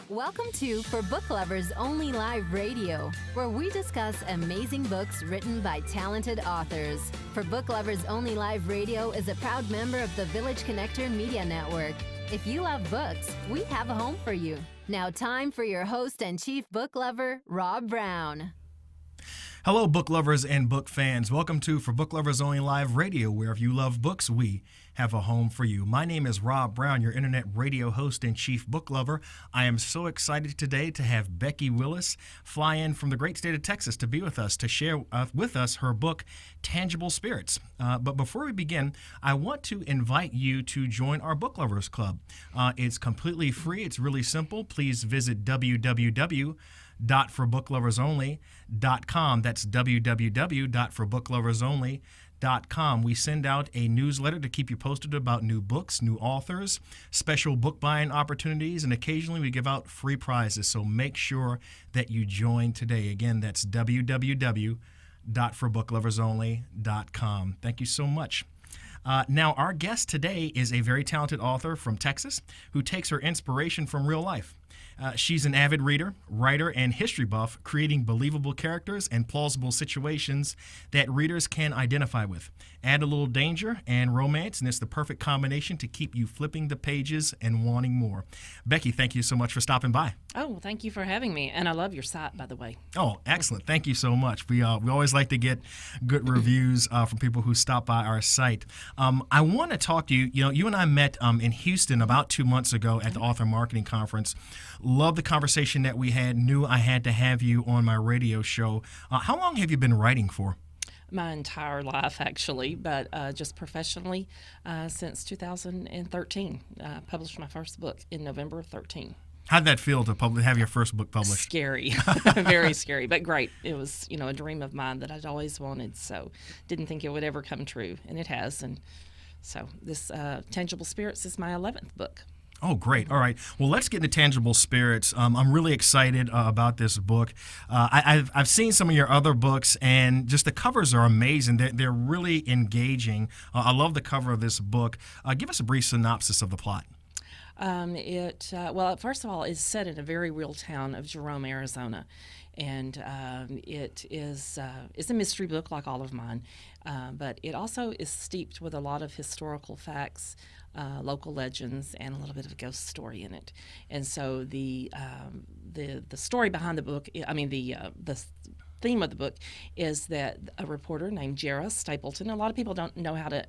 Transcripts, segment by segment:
Welcome to For Book Lovers Only Live Radio, where we discuss amazing books written by talented authors. For Book Lovers Only Live Radio is a proud member of the Village Connector Media Network. If you love books, we have a home for you. Now time for your host and chief book lover, Rob Brown. Hello, book lovers and book fans. Welcome to For Book Lovers Only Live Radio, where if you love books, we have a home for you. My name is Rob Brown, your internet radio host and chief book lover. I am so excited today to have Becki Willis fly in from the great state of Texas to be with us, to share with us her book, Tangible Spirits. But before we begin, I want to invite you to join our Book Lovers Club. It's completely free. It's really simple. Please visit www.forbookloversonly.com. That's www.forbookloversonly.com. We send out a newsletter to keep you posted about new books, new authors, special book buying opportunities, and occasionally we give out free prizes. So make sure that you join today. Again, that's www.forbookloversonly.com. Thank you so much. Now, our guest today is a very talented author from Texas who takes her inspiration from real life. She's an avid reader, writer, and history buff, creating believable characters and plausible situations that readers can identify with. Add a little danger and romance, and it's the perfect combination to keep you flipping the pages and wanting more. Becki, thank you so much for stopping by. Oh, well, thank you for having me. And I love your site, by the way. Oh, excellent. Thank you so much. We always like to get good reviews from people who stop by our site. I want to talk to you. You know, you and I met in Houston about 2 months ago at the Author Marketing Conference. Love the conversation that we had. Knew I had to have you on my radio show. How long have you been writing for? My entire life, actually, but just professionally since 2013. Published my first book in November of 13. How'd that feel to have your first book published? Scary, very scary, but great. It was, a dream of mine that I'd always wanted, so didn't think it would ever come true, and it has. And so this Tangible Spirits is my 11th book. Oh, great. All right. Well, let's get into Tangible Spirits. I'm really excited about this book. I've seen some of your other books, and just the covers are amazing. They're really engaging. I love the cover of this book. Give us a brief synopsis of the plot. Well, first of all, it's set in a very real town of Jerome, Arizona. And it's a mystery book like all of mine, but it also is steeped with a lot of historical facts, local legends, and a little bit of a ghost story in it. And so the story behind the book, the theme of the book is that a reporter named Jera Stapleton, a lot of people don't know how to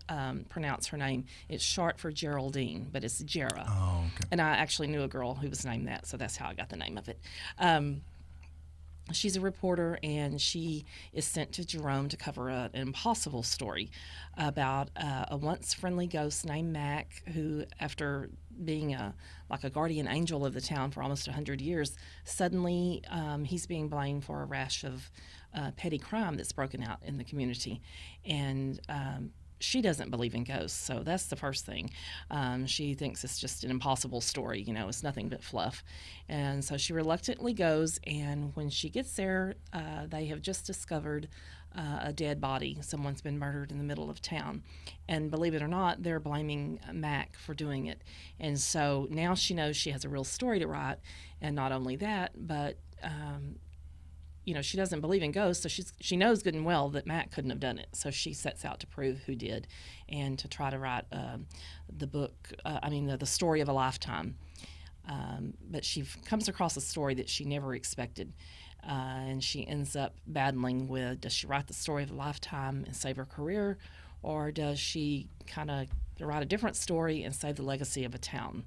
pronounce her name. It's short for Geraldine, but it's Jera. Oh, okay. And I actually knew a girl who was named that, so that's how I got the name of it. She's a reporter, and she is sent to Jerome to cover an impossible story about a once friendly ghost named Mac, who, after being like a guardian angel of the town for almost 100 years, suddenly he's being blamed for a rash of petty crime that's broken out in the community. And she doesn't believe in ghosts, so that's the first thing. She thinks it's just an impossible story, it's nothing but fluff. And so she reluctantly goes, and when she gets there, they have just discovered a dead body. Someone's been murdered in the middle of town. And believe it or not, they're blaming Mac for doing it. And so now she knows she has a real story to write, and not only that, but she doesn't believe in ghosts, so she knows good and well that Matt couldn't have done it. So she sets out to prove who did, and to try to write the book. The story of a lifetime. But she comes across a story that she never expected, and she ends up battling with: does she write the story of a lifetime and save her career, or does she kind of write a different story and save the legacy of a town?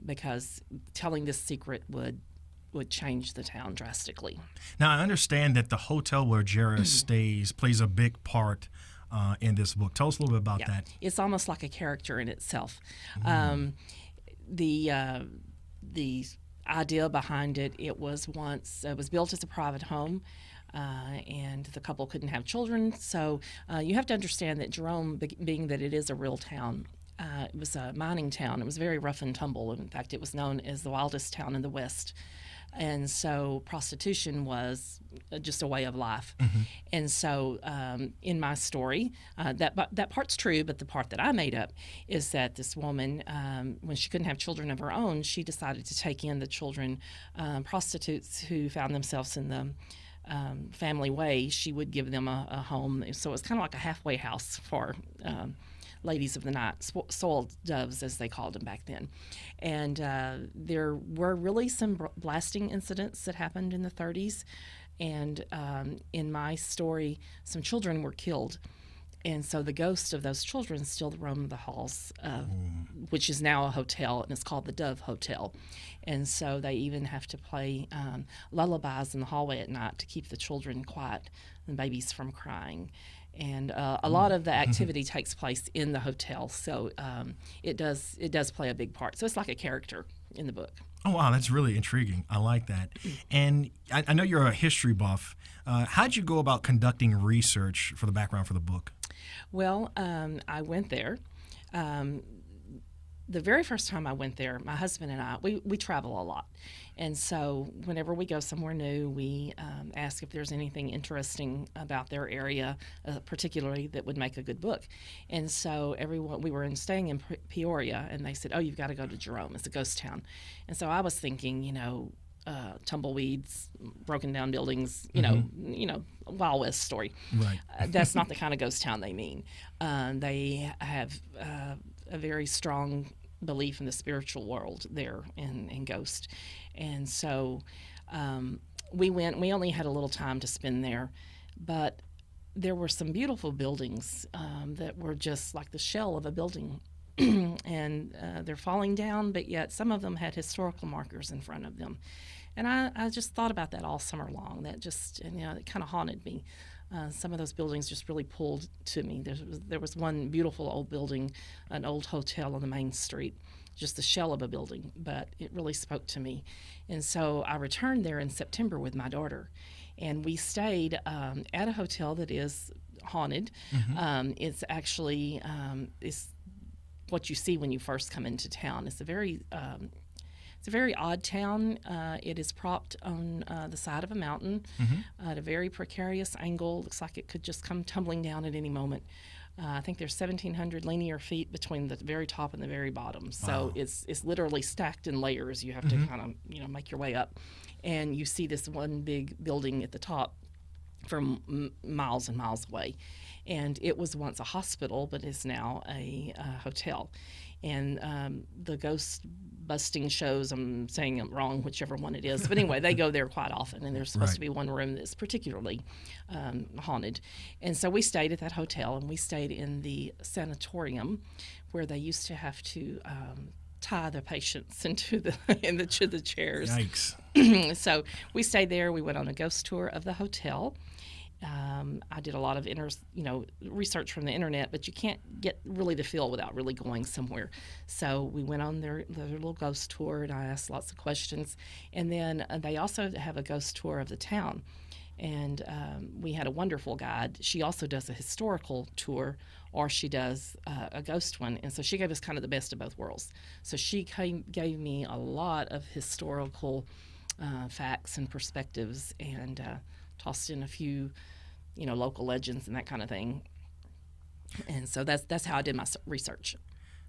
Because telling this secret would change the town drastically. Now, I understand that the hotel where Jera stays plays a big part in this book. Tell us a little bit about that. It's almost like a character in itself. The idea behind it was built as a private home, and the couple couldn't have children. So you have to understand that Jerome, being that it is a real town, it was a mining town. It was very rough and tumble. In fact, it was known as the wildest town in the West. And so prostitution was just a way of life. And so in my story, that part's true, but the part that I made up is that this woman, when she couldn't have children of her own, she decided to take in the children, prostitutes who found themselves in the family way. She would give them a home. So it was kind of like a halfway house for ladies of the night, soiled doves, as they called them back then. And there were really some blasting incidents that happened in the 30s. And in my story, some children were killed. And so the ghosts of those children still roam the halls, which is now a hotel, and it's called the Dove Hotel. And so they even have to play lullabies in the hallway at night to keep the children quiet and babies from crying. And a lot of the activity takes place in the hotel, so it does play a big part. So it's like a character in the book. Oh, wow, that's really intriguing. I like that. And I know you're a history buff. How'd you go about conducting research for the background for the book? Well, I went there. The very first time I went there, my husband and I, we travel a lot. And so whenever we go somewhere new, we ask if there's anything interesting about their area, particularly that would make a good book. And so we were staying in Peoria, and they said, oh, you've got to go to Jerome. It's a ghost town. And so I was thinking, tumbleweeds, broken down buildings, you know, Wild West story. Right. That's not the kind of ghost town they mean. They have a very strong belief in the spiritual world there in Ghost. And so we went. We only had a little time to spend there, but there were some beautiful buildings that were just like the shell of a building. And they're falling down, but yet some of them had historical markers in front of them. And I just thought about that all summer long. That just, it kind of haunted me. Some of those buildings just really pulled to me. There was one beautiful old building, an old hotel on the main street, just the shell of a building, but it really spoke to me. And so I returned there in September with my daughter, and we stayed at a hotel that is haunted. It's actually it's what you see when you first come into town. It's a very odd town. It is propped on the side of a mountain at a very precarious angle. Looks like it could just come tumbling down at any moment. I think there's 1,700 linear feet between the very top and the very bottom. So it's literally stacked in layers. You have to kind of make your way up, and you see this one big building at the top from miles and miles away. And it was once a hospital, but is now a hotel. And the ghost busting shows, I'm saying it wrong, whichever one it is. But anyway, they go there quite often, and there's supposed to be one room that's particularly haunted. And so we stayed at that hotel, and we stayed in the sanatorium where they used to have to tie the patients into the chairs. Yikes. So we stayed there. We went on a ghost tour of the hotel. I did a lot of research from the internet, but you can't get really the feel without really going somewhere. So we went on their little ghost tour, and I asked lots of questions. And then they also have a ghost tour of the town. And we had a wonderful guide. She also does a historical tour, or she does a ghost one. And so she gave us kind of the best of both worlds. So she gave me a lot of historical facts and perspectives, and tossed in a few local legends and that kind of thing. And so that's how I did my research.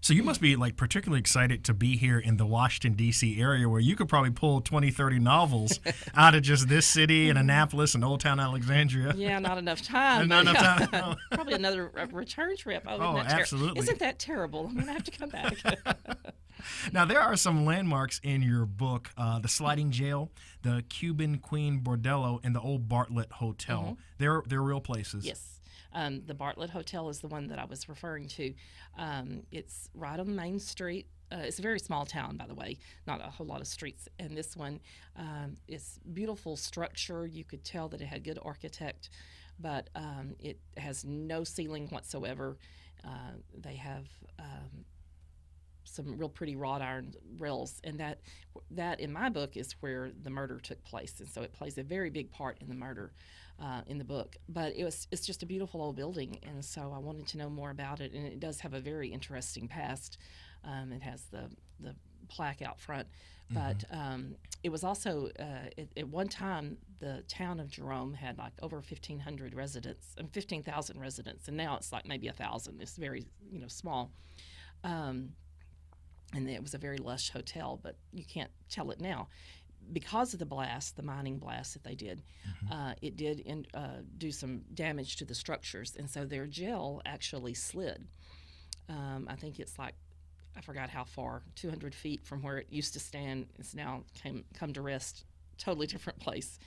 So you must be particularly excited to be here in the Washington, D.C. area, where you could probably pull 20, 30 novels out of just this city and Annapolis and Old Town Alexandria. Yeah, not enough time. Not enough time. No. Probably another return trip. Oh, absolutely. Isn't that terrible? I'm going to have to come back. Now, there are some landmarks in your book, the Sliding Jail, the Cuban Queen Bordello, and the Old Bartlett Hotel. They're real places. Yes. The Bartlett Hotel is the one that I was referring to. It's right on Main Street. It's a very small town, by the way, not a whole lot of streets. And this one is beautiful structure. You could tell that it had good architect, but it has no ceiling whatsoever. They have some real pretty wrought iron rails, and that in my book is where the murder took place, and so it plays a very big part in the murder. in the book. But it's just a beautiful old building, and so I wanted to know more about it. And it does have a very interesting past. It has the plaque out front, but it was also at one time the town of Jerome had like over 1,500 residents and 15,000 residents, and now it's like maybe 1,000. It's very small. And it was a very lush hotel, but you can't tell it now. Because of the blast, the mining blast that they did, it did do some damage to the structures, and so their jail actually slid. I think it's like, I forgot how far, 200 feet from where it used to stand. It's now come to rest, totally different place,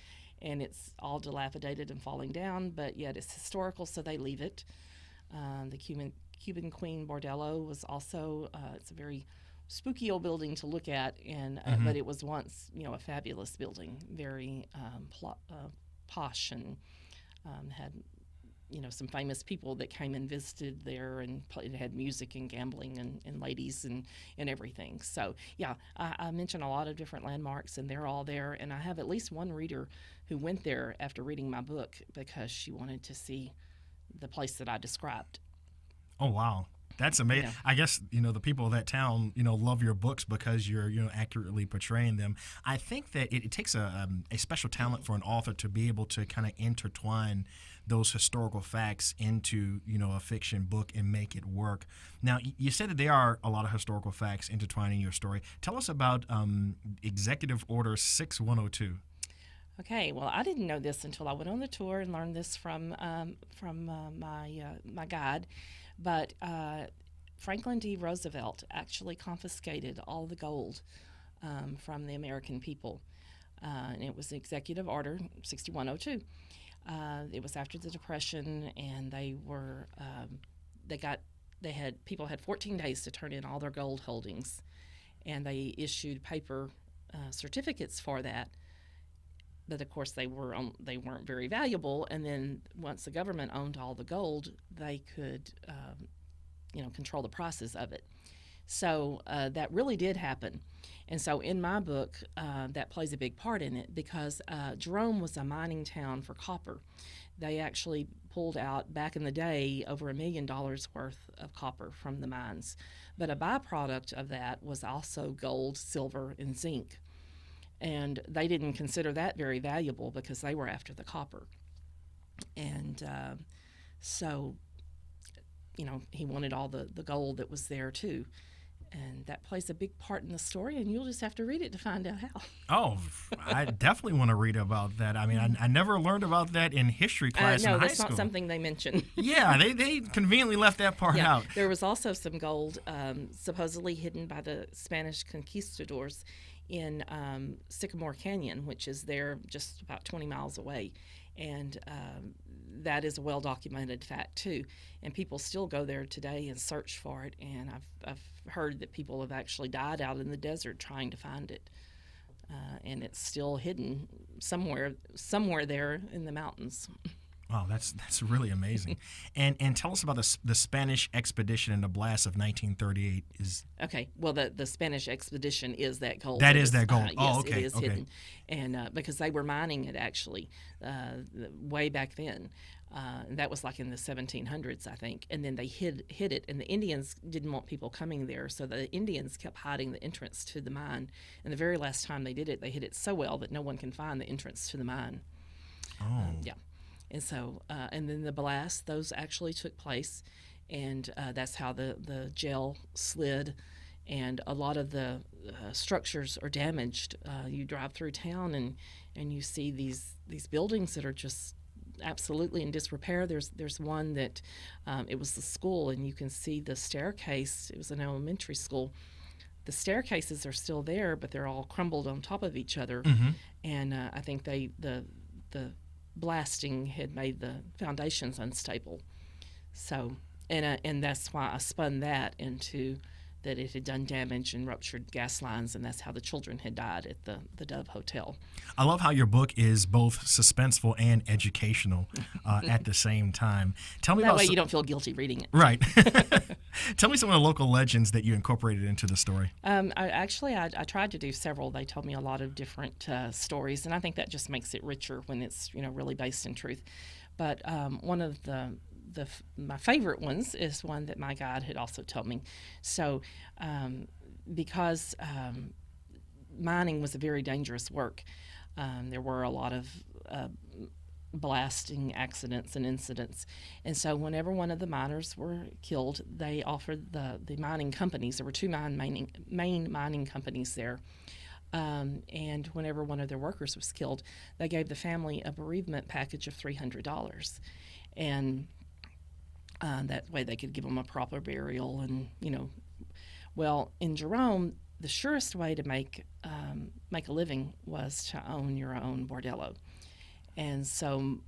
and it's all dilapidated and falling down, but yet it's historical, so they leave it. The Cuban Queen Bordello was also, it's a very spooky old building to look at, and but it was once a fabulous building, very posh, and had some famous people that came and visited there, and it had music and gambling and ladies and everything. So yeah, I mentioned a lot of different landmarks, and they're all there, and I have at least one reader who went there after reading my book because she wanted to see the place that I described. Oh wow, that's amazing. Yeah. I guess the people of that town love your books because you're accurately portraying them. I think that it takes a special talent for an author to be able to kind of intertwine those historical facts into a fiction book and make it work. Now, you said that there are a lot of historical facts intertwining your story. Tell us about Executive Order 6102. Okay, well, I didn't know this until I went on the tour and learned this from my guide. But Franklin D. Roosevelt actually confiscated all the gold from the American people, and it was Executive Order 6102. It was after the Depression, and people had 14 days to turn in all their gold holdings, and they issued paper certificates for that. But of course, they weren't very valuable. And then once the government owned all the gold, they could, control the prices of it. So that really did happen. And so in my book, that plays a big part in it because Jerome was a mining town for copper. They actually pulled out back in the day over $1 million worth of copper from the mines. But a byproduct of that was also gold, silver, and zinc. And they didn't consider that very valuable because they were after the copper. And so, he wanted all the gold that was there too. And that plays a big part in the story, and you'll just have to read it to find out how. Oh, I definitely want to read about that. I mean, I never learned about that in history class in high school. No, that's not something they mention. Yeah, they conveniently left that part out. There was also some gold supposedly hidden by the Spanish conquistadors in Sycamore Canyon, which is there just about 20 miles away. And that is a well-documented fact, too. And people still go there today and search for it. And I've heard that people have actually died out in the desert trying to find it. And it's still hidden somewhere there in the mountains. Wow, that's really amazing. And tell us about the Spanish expedition and the blast of 1938. Okay, well, the Spanish expedition is that gold. That is that gold. Yes, oh, okay. It is hidden. And because they were mining it, actually, way back then. And that was like in the 1700s, I think. And then they hid it, and the Indians didn't want people coming there, so the Indians kept hiding the entrance to the mine. And the very last time they did it, they hid it so well that no one can find the entrance to the mine. Oh. Yeah. And so, and then the blast, those actually took place, and that's how the jail slid, and a lot of the structures are damaged. You drive through town, and you see these buildings that are just absolutely in disrepair. There's one that it was the school, and you can see the staircase. It was an elementary school. The staircases are still there, but they're all crumbled on top of each other, and I think the blasting had made the foundations unstable. So, and that's why I spun that into that it had done damage and ruptured gas lines, and that's how the children had died at the Dove Hotel. I love how your book is both suspenseful and educational at the same time. Tell me That about way you don't feel guilty reading it. Right. Tell me some of the local legends that you incorporated into the story. I tried to do several. They told me a lot of different stories, and I think that just makes it richer when it's really based in truth. But one of my favorite ones is one that my guide had also told me. So because mining was a very dangerous work, there were a lot of blasting accidents and incidents. And so whenever one of the miners were killed, they offered the mining companies, there were two main mining companies there, and whenever one of their workers was killed, they gave the family a bereavement package of $300. And that way they could give them a proper burial. And, well, in Jerome, the surest way to make a living was to own your own bordello. And so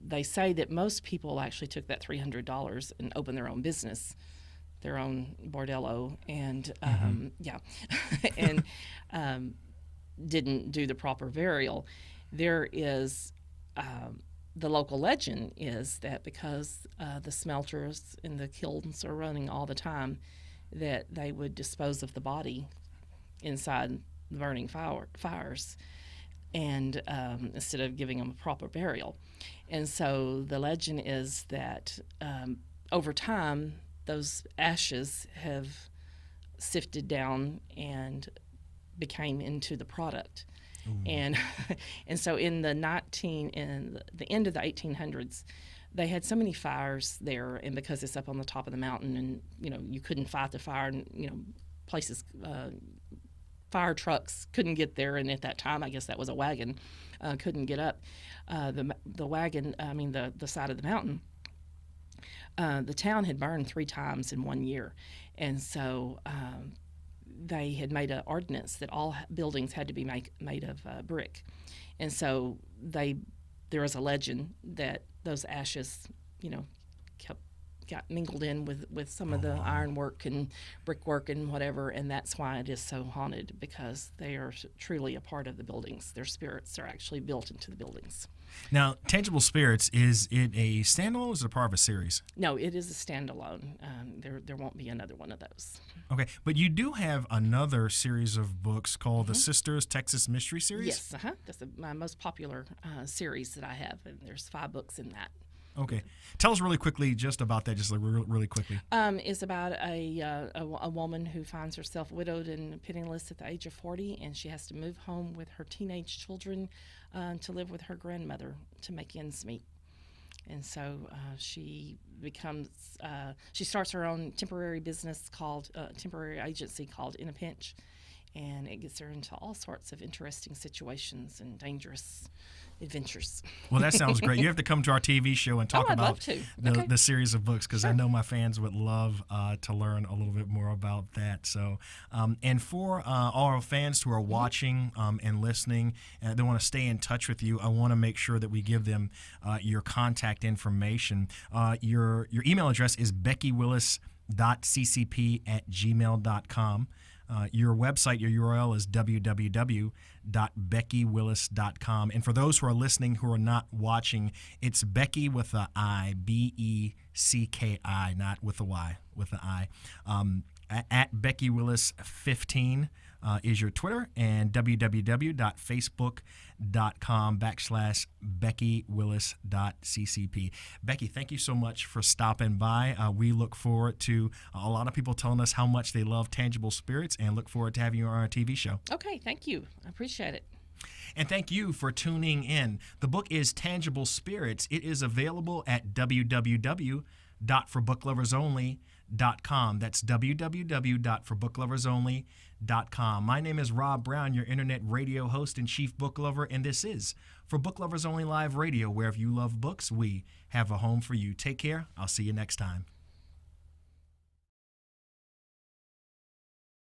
they say that most people actually took that $300 and opened their own business, their own bordello, and and didn't do the proper burial. There is the local legend is that because the smelters and the kilns are running all the time, that they would dispose of the body inside the burning fires, and instead of giving them a proper burial. And so the legend is that over time, those ashes have sifted down and became into the product. And so in the end of the 1800s, they had so many fires there, and because it's up on the top of the mountain, and you couldn't fight the fire, and places, fire trucks couldn't get there, and at that time, I guess that was a wagon, couldn't get up the wagon. The side of the mountain. The town had burned 3 times in 1 year, and so they had made an ordinance that all buildings had to be made of brick, and so there was a legend that those ashes, got mingled in with some of the ironwork and brickwork and whatever, and that's why it is so haunted, because they are truly a part of the buildings. Their spirits are actually built into the buildings. Now, Tangible Spirits, is it a standalone or is it a part of a series? No, it is a standalone. There won't be another one of those. Okay, but you do have another series of books called the Sisters Texas Mystery Series? Yes, that's my most popular series that I have, and there's 5 books in that. Okay. Tell us really quickly just about that, just really quickly. It's about a woman who finds herself widowed and penniless at the age of 40, and she has to move home with her teenage children to live with her grandmother to make ends meet. And so she starts her own temporary business temporary agency called In a Pinch, and it gets her into all sorts of interesting situations and dangerous adventures. Well, that sounds great. You have to come to our TV show and talk I'd about love to. the series of books, because Sure. I know my fans would love to learn a little bit more about that. So, and for all our fans who are watching and listening, they want to stay in touch with you, I want to make sure that we give them your contact information. Your email address is beckiwillis.ccp@gmail.com. Your website, your URL is www.beckiwillis.com. And for those who are listening who are not watching, it's Becki with a I, Becki, not with a Y, with an I. At Becki Willis 15 is your Twitter, and www.facebook.com/BeckiWillis.ccp. Becki, thank you so much for stopping by. We look forward to a lot of people telling us how much they love Tangible Spirits, and look forward to having you on our TV show. Okay, thank you. I appreciate it. And thank you for tuning in. The book is Tangible Spirits. It is available at www.forbookloversonly.com. That's www.forbookloversonly.com. My name is Rob Brown, your internet radio host and chief book lover, and this is For Book Lovers Only Live Radio, where if you love books, we have a home for you. Take care. I'll see you next time.